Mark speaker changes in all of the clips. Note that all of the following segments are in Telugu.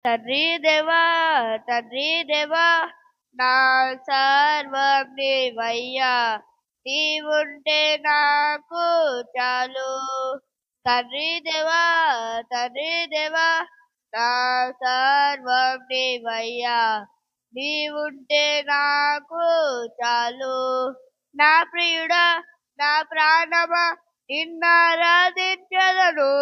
Speaker 1: తండ్రి దేవా తండ్రి దేవా నా సర్వం నీవయ్యా నీవుంటే నాకు చాలు తండ్రి దేవా నా సర్వం నీవయ్యా నీవుంటే నాకు చాలు నా ప్రియుడా నా ప్రాణమా నిన్నారాధించెదను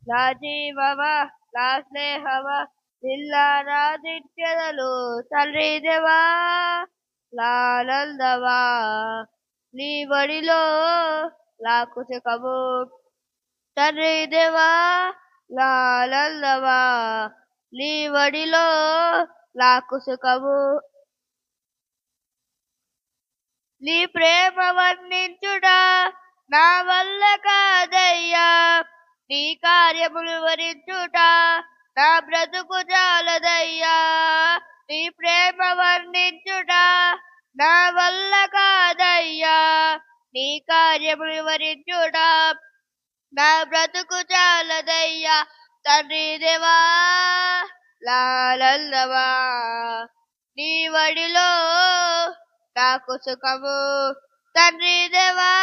Speaker 1: నా జీవమా నా స్నేహమా నిన్నారాధించెదను తండ్రి దేవా లానందమా నీ బడిలో నాకు సుఖము తండ్రి దేవా లానందమా నీ బడిలో నాకు సుఖము నీ ప్రేమ వర్ణించుడా నా వల్ల కాదయ్యా నీ కార్యములు వరించుట నా బ్రతుకు చాలదయ్యా నీ ప్రేమ వర్ణించుట నా వల్ల కాదయ్యా నీ కార్యములు వరించుట నా బ్రతుకు చాలదయ్యా తండ్రి దేవా లాలందవా నీ వడిలో నాకు సుఖము తండ్రి దేవా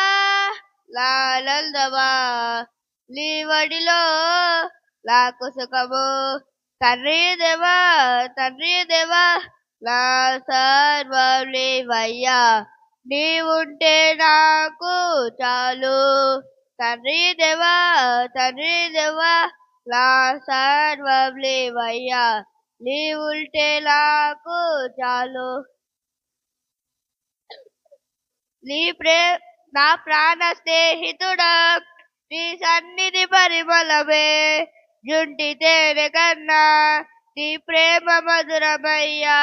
Speaker 1: లాలందవా నీ వడిలో నాకు సుఖము తండ్రి దేవా నా సర్వం నీవయ్యా నీవుంటే నాకు చాలు తండ్రి దేవా నా సర్వం నీవయ్యా నీవుంటే నాకు చాలు నా ప్రాణ స్నేహితుడా నీ సన్నిధి పరిమళమే జుంటి తేనె కన్నా నీ ప్రేమ మధురమయ్యా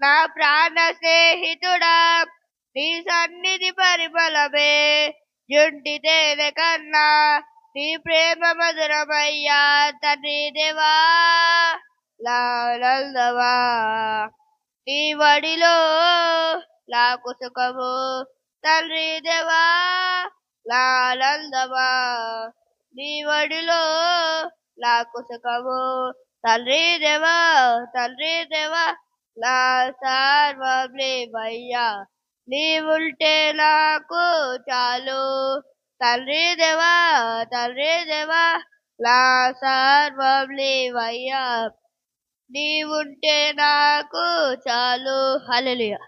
Speaker 1: నా ప్రాణ స్నేహితుడా నీ సన్నిధి పరిమళమే జుంటి తేనె కన్నా నీ ప్రేమ మధురమయ్యా తండ్రి దేవా లానందవా నీ వడిలో నాకు సుఖము తండ్రి దేవా లానందమా నీ వడిలో నాకు సుఖము తండ్రి దేవా నా సర్వం నీవయ్యా నీవుంటే నాకు చాలు తండ్రి దేవా నా సర్వం నీవయ్యా నీవుంటే నాకు చాలు హల్లెలూయా.